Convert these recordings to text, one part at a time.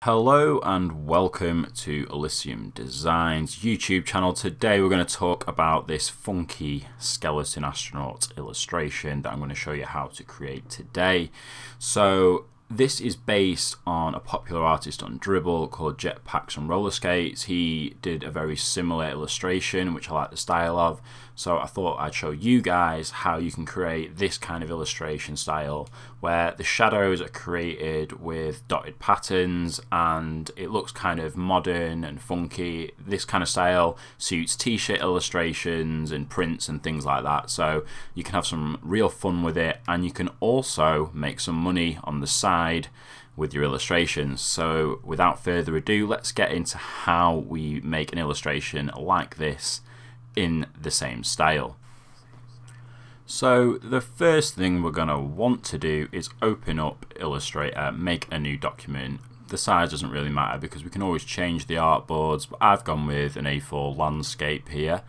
Hello and welcome to Elysium Designs YouTube channel. Today we're going to talk about this funky skeleton astronaut illustration that I'm going to show you how to create today. So this is based on a popular artist on Dribble called Jetpacks and Rollerskates. He did a very similar illustration which I like the style of, so I thought I'd show you guys how you can create this kind of illustration style where the shadows are created with dotted patterns and it looks kind of modern and funky. This kind of style suits t-shirt illustrations and prints and things like that, so you can have some real fun with it and you can also make some money on the side with your illustrations. So without further ado, let's get into how we make an illustration like this in the same style. So the first thing we're going to want to do is open up Illustrator, make a new document. The size doesn't really matter because we can always change the artboards, but I've gone with an A4 landscape here.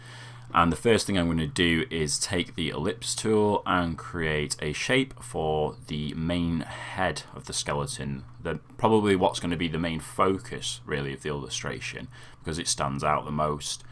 And the first thing I'm going to do is take the ellipse tool and create a shape for the main head of the skeleton. Probably what's going to be the main focus really of the illustration because it stands out the most.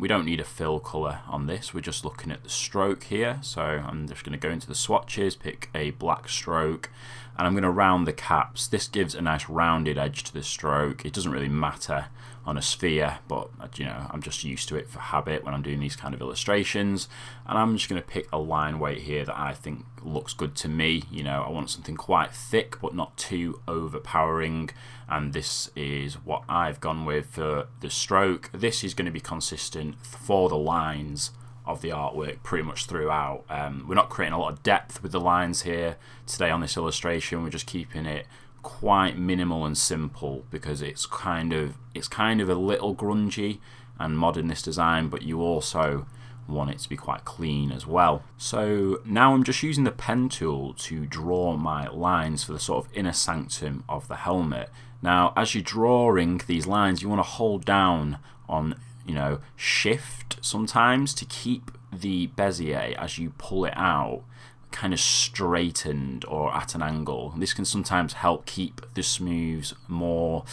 We don't need a fill color on this, we're just looking at the stroke here, so I'm just going to go into the swatches, pick a black stroke, and I'm going to round the caps. This gives a nice rounded edge to the stroke. It doesn't really matter on a sphere, but you know, I'm just used to it for habit when I'm doing these kind of illustrations. And I'm just going to pick a line weight here that I think looks good to me. You know, I want something quite thick but not too overpowering, and this is what I've gone with for the stroke. This is going to be consistent for the lines of the artwork pretty much throughout. We're not creating a lot of depth with the lines here today on this illustration. We're just keeping it quite minimal and simple because it's kind of a little grungy and modern, this design, but you also want it to be quite clean as well. So now I'm just using the pen tool to draw my lines for the sort of inner sanctum of the helmet. Now as you're drawing these lines, you want to hold down on, you know, shift sometimes to keep the bezier as you pull it out kind of straightened or at an angle. And this can sometimes help keep the smooths more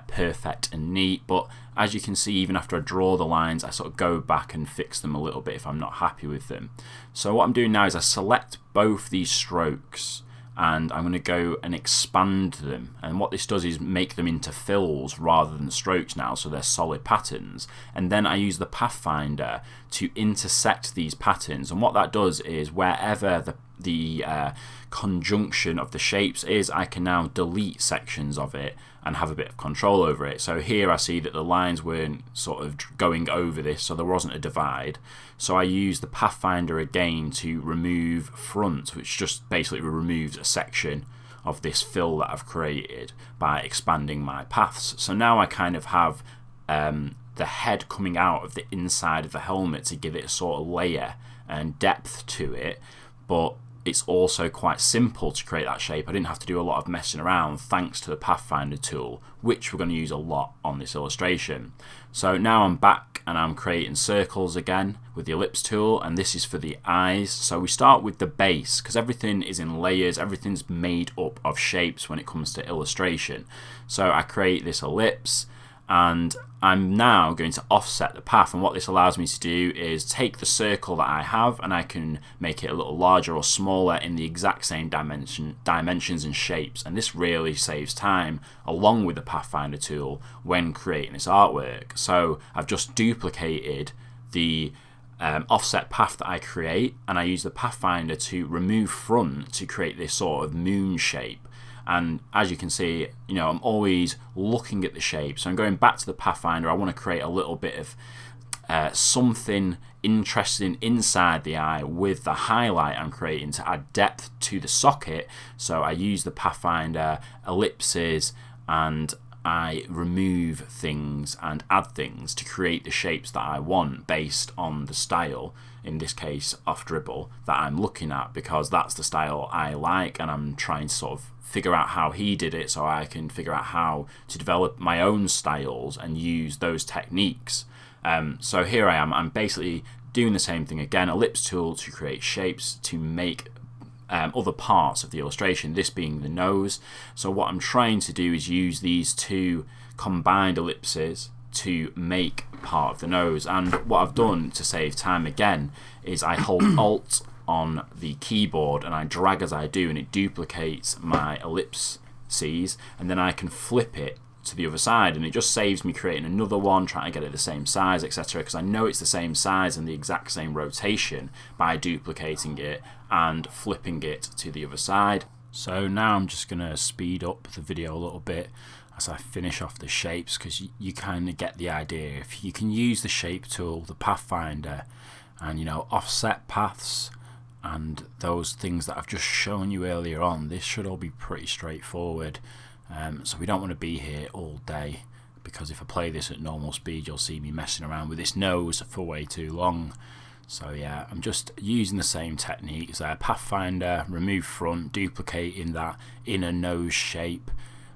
perfect and neat, but as you can see, even after I draw the lines, I sort of go back and fix them a little bit if I'm not happy with them. So what I'm doing now is I select both these strokes and I'm going to go and expand them, and what this does is make them into fills rather than strokes now, so they're solid patterns. And then I use the pathfinder to intersect these patterns, and what that does is wherever the conjunction of the shapes is, I can now delete sections of it and have a bit of control over it. So here I see that the lines weren't sort of going over this, so there wasn't a divide. So I use the pathfinder again to remove front, which just basically removes a section of this fill that I've created by expanding my paths. So now I kind of have the head coming out of the inside of the helmet to give it a sort of layer and depth to it, but it's also quite simple to create that shape. I didn't have to do a lot of messing around thanks to the pathfinder tool, which we're going to use a lot on this illustration. So now I'm back and I'm creating circles again with the ellipse tool, and this is for the eyes. So we start with the base because everything is in layers, everything's made up of shapes when it comes to illustration. So I create this ellipse and I'm now going to offset the path, and what this allows me to do is take the circle that I have and I can make it a little larger or smaller in the exact same dimensions and shapes, and this really saves time along with the pathfinder tool when creating this artwork. So I've just duplicated the offset path that I create, and I use the pathfinder to remove front to create this sort of moon shape. And as you can see, you know, I'm always looking at the shape, so I'm going back to the pathfinder. I want to create a little bit of something interesting inside the eye with the highlight I'm creating to add depth to the socket. So I use the pathfinder ellipses and I remove things and add things to create the shapes that I want based on the style, in this case off Dribble, that I'm looking at, because that's the style I like and I'm trying to sort of figure out how he did it so I can figure out how to develop my own styles and use those techniques. So here I am, I'm basically doing the same thing again, ellipse tool to create shapes to make other parts of the illustration, this being the nose. So what I'm trying to do is use these two combined ellipses to make part of the nose. And what I've done to save time again is I hold Alt on the keyboard and I drag as I do, and it duplicates my ellipses, and then I can flip it to the other side, and it just saves me creating another one, trying to get it the same size, etc., because I know it's the same size and the exact same rotation by duplicating it and flipping it to the other side. So now I'm just going to speed up the video a little bit as I finish off the shapes, because you kind of get the idea. If you can use the shape tool, the pathfinder, and offset paths and those things that I've just shown you earlier on, this should all be pretty straightforward. So we don't want to be here all day, because if I play this at normal speed, you'll see me messing around with this nose for way too long. So yeah, I'm just using the same techniques there. Pathfinder, remove front, duplicating that inner nose shape,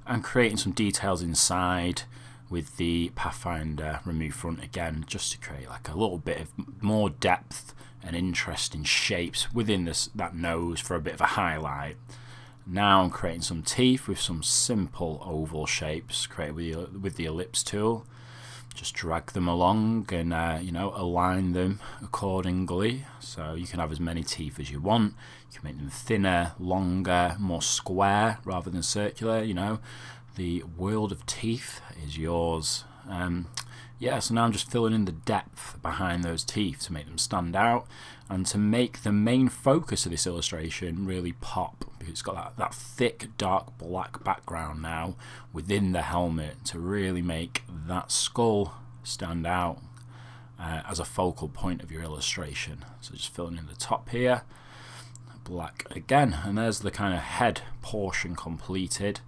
and creating some details inside with the pathfinder, remove front again, just to create like a little bit of more depth and interesting shapes within that nose for a bit of a highlight. Now I'm creating some teeth with some simple oval shapes created with the ellipse tool. Just drag them along and align them accordingly. So you can have as many teeth as you want. You can make them thinner, longer, more square rather than circular. The world of teeth is yours. So now I'm just filling in the depth behind those teeth to make them stand out and to make the main focus of this illustration really pop, because it's got that thick dark black background now within the helmet to really make that skull stand out as a focal point of your illustration. So just filling in the top here, black again, and there's the kind of head portion completed.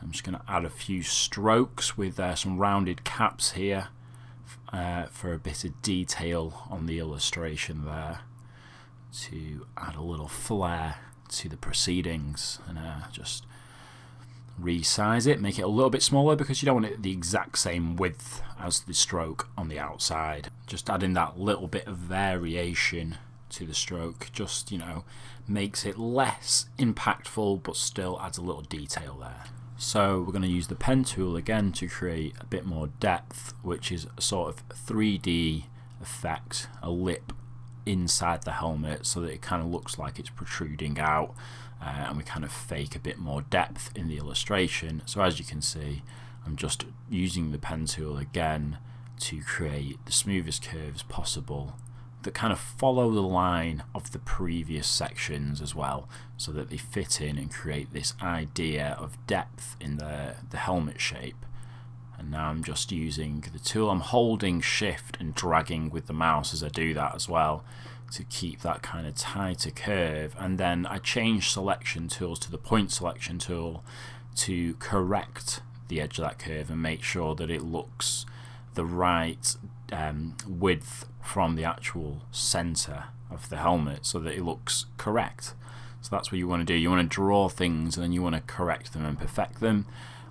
I'm just going to add a few strokes with some rounded caps here for a bit of detail on the illustration there, to add a little flair to the proceedings, and just resize it, make it a little bit smaller because you don't want it the exact same width as the stroke on the outside. Just adding that little bit of variation to the stroke just makes it less impactful but still adds a little detail there. So we're going to use the pen tool again to create a bit more depth, which is a sort of 3D effect, a lip inside the helmet, so that it kind of looks like it's protruding out, and we kind of fake a bit more depth in the illustration. So as you can see, I'm just using the pen tool again to create the smoothest curves possible that kind of follow the line of the previous sections as well, so that they fit in and create this idea of depth in the helmet shape. And now I'm just using the tool, I'm holding shift and dragging with the mouse as I do that as well, to keep that kind of tighter curve. And then I change selection tools to the point selection tool to correct the edge of that curve and make sure that it looks the right width from the actual center of the helmet, so that it looks correct. So that's what you want to do. You want to draw things and then you want to correct them and perfect them.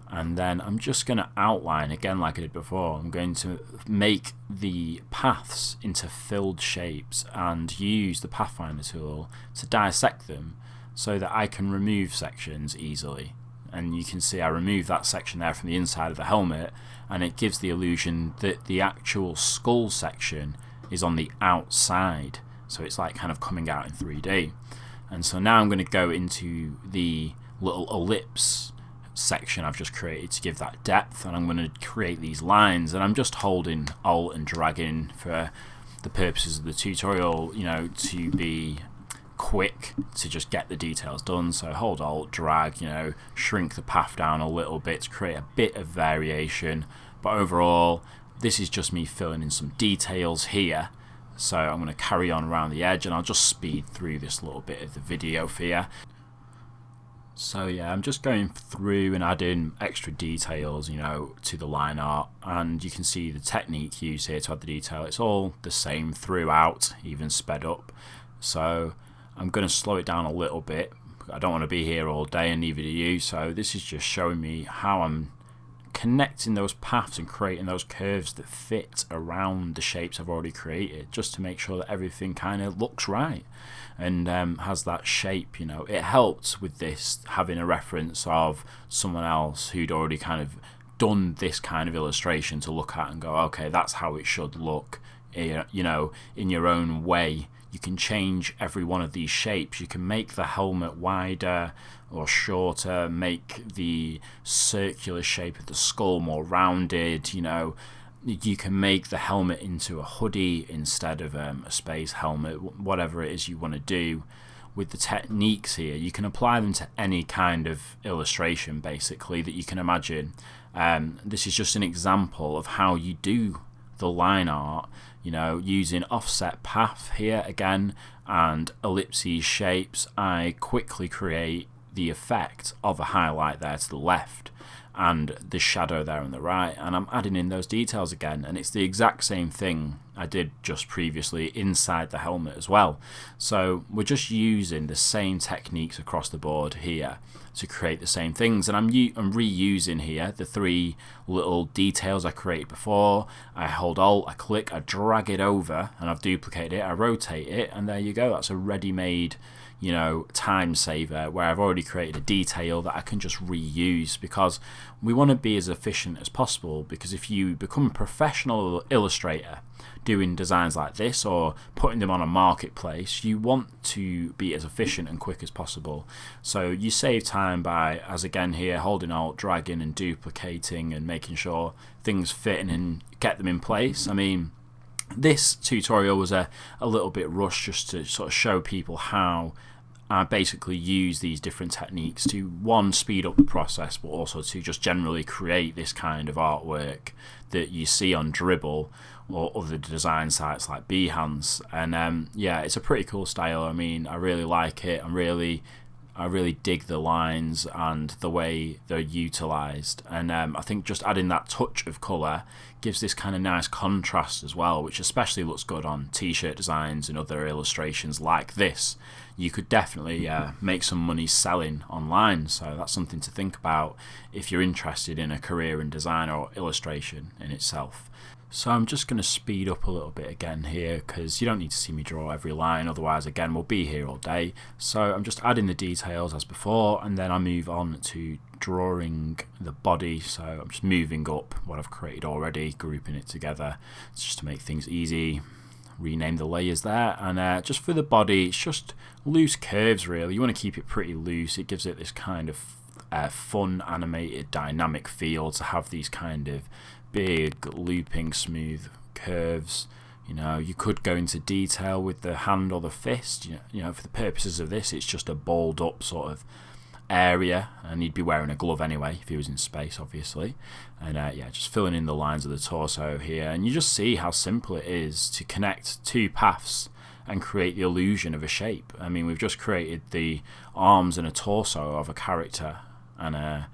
And then I'm just going to outline again like I did before. I'm going to make the paths into filled shapes and use the pathfinder tool to dissect them so that I can remove sections easily. And you can see I removed that section there from the inside of the helmet, and it gives the illusion that the actual skull section is on the outside, so it's like kind of coming out in 3D. And so now I'm going to go into the little ellipse section I've just created to give that depth, and I'm going to create these lines, and I'm just holding Alt and dragging for the purposes of the tutorial, to be quick, to just get the details done. So hold Alt, drag, shrink the path down a little bit to create a bit of variation, but overall this is just me filling in some details here. So I'm going to carry on around the edge, and I'll just speed through this little bit of the video for you. So yeah, I'm just going through and adding extra details, to the line art, and you can see the technique used here to add the detail. It's all the same throughout, even sped up. So I'm going to slow it down a little bit. I don't want to be here all day, and neither do you. So this is just showing me how I'm connecting those paths and creating those curves that fit around the shapes I've already created, just to make sure that everything kind of looks right and has that shape. It helped with this having a reference of someone else who'd already kind of done this kind of illustration to look at and go, okay, that's how it should look. In your own way. You can change every one of these shapes. You can make the helmet wider or shorter, make the circular shape of the skull more rounded. You can make the helmet into a hoodie instead of a space helmet, whatever it is you want to do. With the techniques here, you can apply them to any kind of illustration basically that you can imagine. This is just an example of how you do the line art, using offset path here again and ellipses shapes. I quickly create the effect of a highlight there to the left and the shadow there on the right, and I'm adding in those details again, and it's the exact same thing I did just previously inside the helmet as well. So we're just using the same techniques across the board here to create the same things, and I'm reusing here the 3 little details I created before. I hold Alt, I click, I drag it over, and I've duplicated it, I rotate it, and there you go. That's a ready-made time saver where I've already created a detail that I can just reuse, because we want to be as efficient as possible. Because if you become a professional illustrator doing designs like this or putting them on a marketplace, you want to be as efficient and quick as possible. So you save time by, as again here, holding Alt, dragging and duplicating and making sure things fit and get them in place. I mean, this tutorial was a little bit rushed just to sort of show people how I basically use these different techniques to, one, speed up the process, but also to just generally create this kind of artwork that you see on Dribble or other design sites like Behance. And yeah, it's a pretty cool style. I mean, I really like it. I really dig the lines and the way they're utilized, and I think just adding that touch of color gives this kind of nice contrast as well, which especially looks good on t-shirt designs and other illustrations like this. You could definitely make some money selling online, so that's something to think about if you're interested in a career in design or illustration in itself. So I'm just going to speed up a little bit again here, because you don't need to see me draw every line, otherwise again we'll be here all day. So I'm just adding the details as before, and then I move on to drawing the body. So I'm just moving up what I've created already, grouping it together just to make things easy. Rename the layers there, and just for the body, it's just loose curves really. You want to keep it pretty loose. It gives it this kind of fun, animated, dynamic feel to have these kind of big looping smooth curves. You could go into detail with the hand or the fist. For the purposes of this, it's just a balled up sort of area, and he'd be wearing a glove anyway if he was in space, obviously. And yeah, just filling in the lines of the torso here, and you just see how simple it is to connect 2 paths and create the illusion of a shape. I mean, we've just created the arms and a torso of a character, and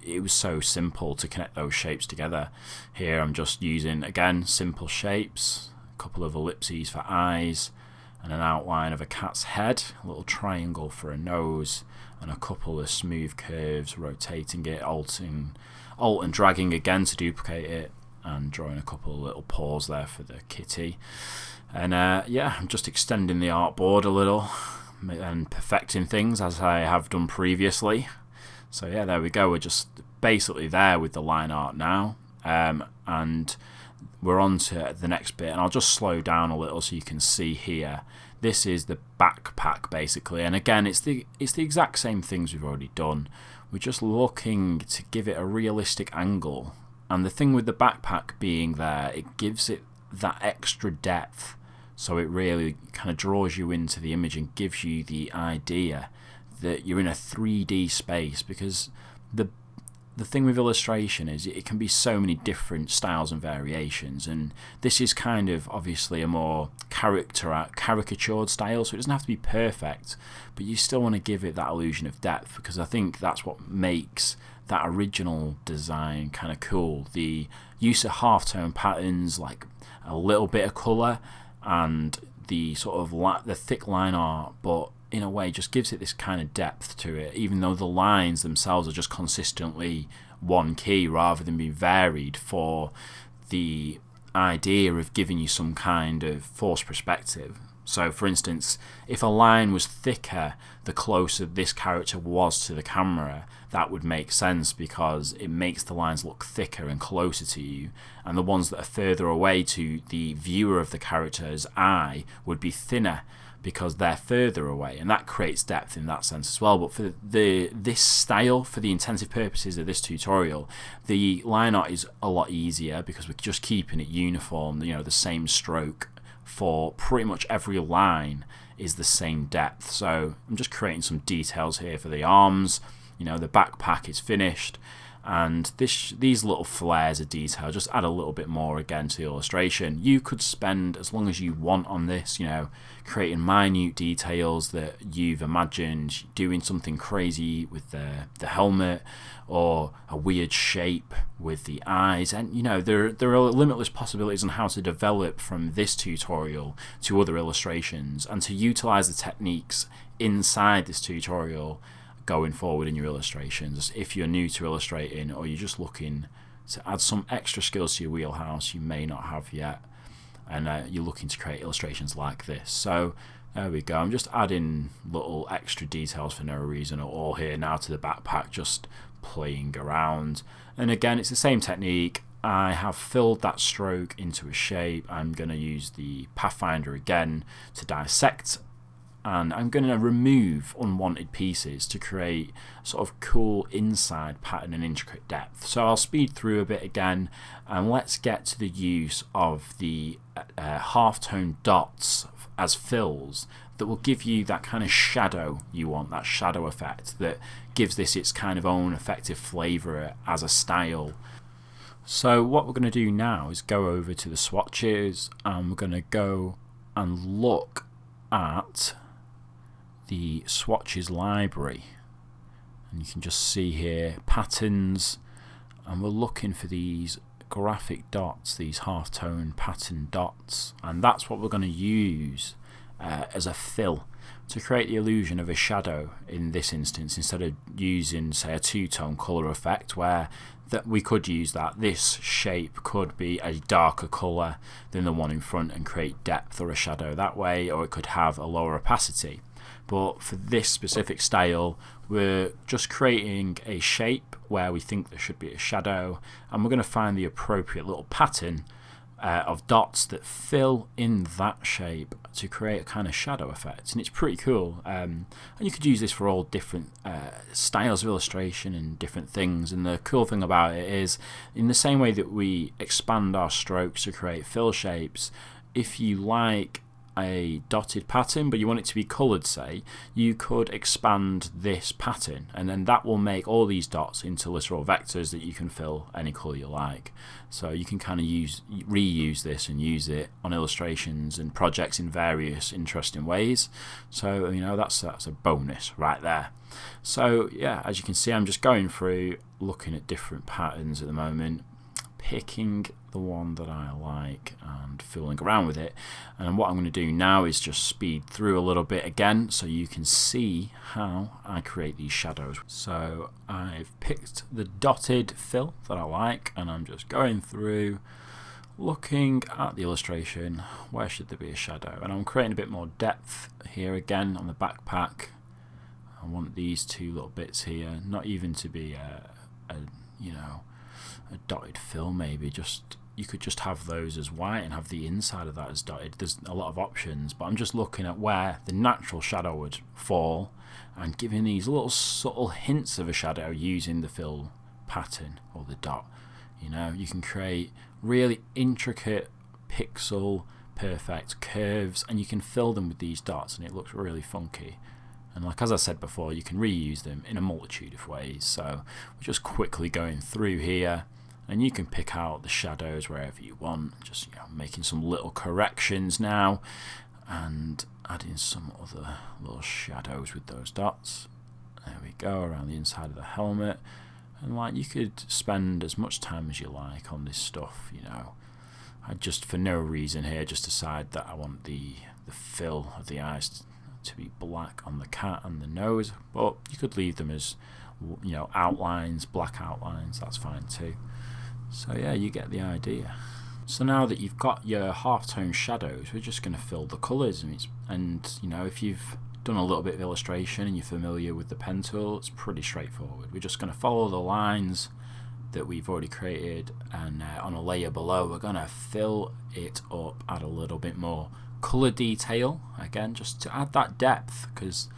it was so simple to connect those shapes together. Here I'm just using, again, simple shapes, a couple of ellipses for eyes, and an outline of a cat's head, a little triangle for a nose, and a couple of smooth curves, rotating it, alt and dragging again to duplicate it, and drawing a couple of little paws there for the kitty. And yeah, I'm just extending the artboard a little and perfecting things as I have done previously. So yeah, there we go. We're just basically there with the line art now, and we're on to the next bit, and I'll just slow down a little so you can see here. This is the backpack basically, and again it's the exact same things we've already done. We're just looking to give it a realistic angle, and the thing with the backpack being there, it gives it that extra depth, so it really kind of draws you into the image and gives you the idea that you're in a 3D space. Because the thing with illustration is it can be so many different styles and variations, and this is kind of obviously a more caricatured style, so it doesn't have to be perfect, but you still want to give it that illusion of depth, because I think that's what makes that original design kind of cool. The use of halftone patterns, like a little bit of colour, and the sort of the thick line art, but in a way just gives it this kind of depth to it, even though the lines themselves are just consistently one key rather than be varied for the idea of giving you some kind of forced perspective. So for instance, if a line was thicker the closer this character was to the camera, that would make sense because it makes the lines look thicker and closer to you, and the ones that are further away to the viewer of the character's eye would be thinner because they're further away, and that creates depth in that sense as well. But for this style, for the intensive purposes of this tutorial, the line art is a lot easier because we're just keeping it uniform, the same stroke for pretty much every line is the same depth. So I'm just creating some details here for the arms. The backpack is finished, and these little flares of detail just add a little bit more again to the illustration. You could spend as long as you want on this, creating minute details that you've imagined, doing something crazy with the helmet or a weird shape with the eyes, and there are limitless possibilities on how to develop from this tutorial to other illustrations and to utilize the techniques inside this tutorial going forward in your illustrations. If you're new to illustrating or you're just looking to add some extra skills to your wheelhouse you may not have yet, and you're looking to create illustrations like this. So there we go. I'm just adding little extra details for no reason at all here now to the backpack, just playing around. And again, it's the same technique. I have filled that stroke into a shape. I'm going to use the pathfinder again to dissect, and I'm going to remove unwanted pieces to create sort of cool inside pattern and intricate depth. So I'll speed through a bit again, and let's get to the use of the half-tone dots as fills that will give you that kind of shadow you want, that shadow effect that gives this its kind of own effective flavour as a style. So what we're going to do now is go over to the swatches, and we're going to go and look at the swatches library, and you can just see here patterns, and we're looking for these graphic dots, these half-tone pattern dots, and that's what we're going to use as a fill to create the illusion of a shadow in this instance, instead of using say a two-tone colour effect where that we could use that. This shape could be a darker colour than the one in front and create depth or a shadow that way, or it could have a lower opacity. But for this specific style, we're just creating a shape where we think there should be a shadow, and we're going to find the appropriate little pattern of dots that fill in that shape to create a kind of shadow effect. And it's pretty cool, and you could use this for all different styles of illustration and different things. And the cool thing about it is, in the same way that we expand our strokes to create fill shapes, if you like a dotted pattern but you want it to be coloured, say, you could expand this pattern, and then that will make all these dots into literal vectors that you can fill any colour you like. So you can kind of reuse this and use it on illustrations and projects in various interesting ways. So that's a bonus right there. So yeah, as you can see, I'm just going through looking at different patterns at the moment, picking the one that I like and fooling around with it. And what I'm going to do now is just speed through a little bit again so you can see how I create these shadows. So I've picked the dotted fill that I like, and I'm just going through looking at the illustration, where should there be a shadow, and I'm creating a bit more depth here again on the backpack. I want these two little bits here not even to be a dotted fill, maybe you could just have those as white and have the inside of that as dotted. There's a lot of options, but I'm just looking at where the natural shadow would fall and giving these little subtle hints of a shadow using the fill pattern or the dot. You can create really intricate pixel perfect curves, and you can fill them with these dots, and it looks really funky. And as I said before, you can reuse them in a multitude of ways. So we're just quickly going through here, and you can pick out the shadows wherever you want, just making some little corrections now and adding some other little shadows with those dots. There we go, around the inside of the helmet. And you could spend as much time as you like on this stuff. I just, for no reason here, just decide that I want the fill of the eyes to be black on the cat and the nose, but you could leave them as you know, outlines, black outlines, that's fine too. So yeah, you get the idea. So now that you've got your halftone shadows, we're just going to fill the colours, and you know, if you've done a little bit of illustration and you're familiar with the pen tool, it's pretty straightforward. We're just going to follow the lines that we've already created, and on a layer below we're going to fill it up, add a little bit more colour detail, again just to add that depth, because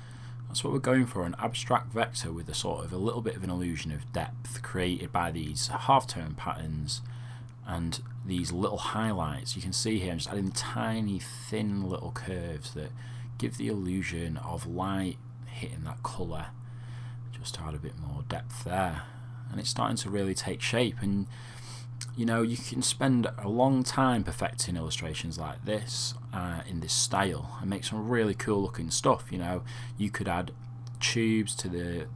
that's what we're going for, an abstract vector with a sort of a little bit of an illusion of depth created by these halftone patterns and these little highlights. You can see here I'm just adding tiny thin little curves that give the illusion of light hitting that colour, just to add a bit more depth there. And it's starting to really take shape, and you know, you can spend a long time perfecting illustrations like this in this style and make some really cool looking stuff. You know, you could add tubes to the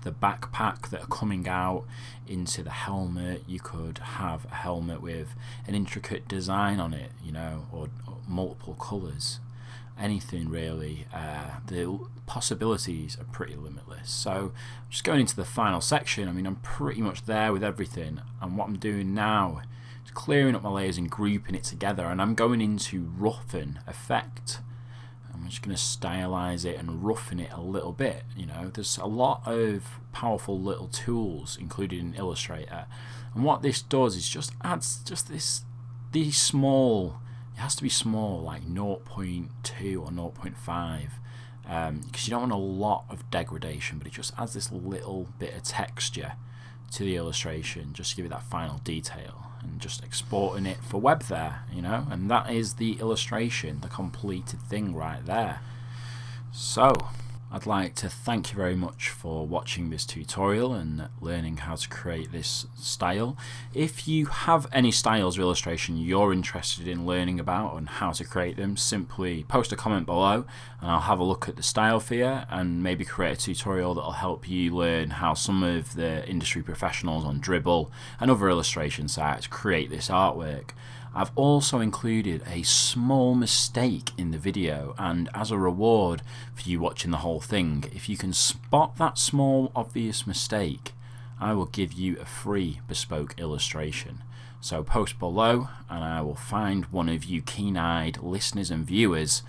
backpack that are coming out into the helmet. You could have a helmet with an intricate design on it, you know, or multiple colours. Anything really. The possibilities are pretty limitless. So just going into the final section, I mean, I'm pretty much there with everything, and what I'm doing now is clearing up my layers and grouping it together, and I'm going into roughen effect. I'm just going to stylize it and roughen it a little bit. You know, there's a lot of powerful little tools included in Illustrator, and what this does is just adds just these small, it has to be small, like 0.2 or 0.5, because you don't want a lot of degradation, but it just adds this little bit of texture to the illustration just to give it that final detail, and just exporting it for web there, you know, and that is the illustration, the completed thing right there. So I'd like to thank you very much for watching this tutorial and learning how to create this style. If you have any styles of illustration you're interested in learning about and how to create them, simply post a comment below and I'll have a look at the style for you and maybe create a tutorial that'll help you learn how some of the industry professionals on Dribble and other illustration sites create this artwork. I've also included a small mistake in the video, and as a reward for you watching the whole thing, if you can spot that small obvious mistake, I will give you a free bespoke illustration. So post below and I will find one of you keen-eyed listeners and viewers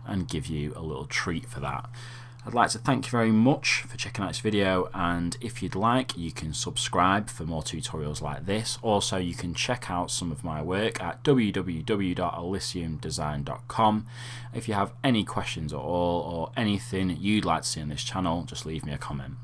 and give you a little treat for that. I'd like to thank you very much for checking out this video, and if you'd like, you can subscribe for more tutorials like this. Also, you can check out some of my work at www.elysiumdesign.com. If you have any questions at all or anything you'd like to see on this channel, just leave me a comment.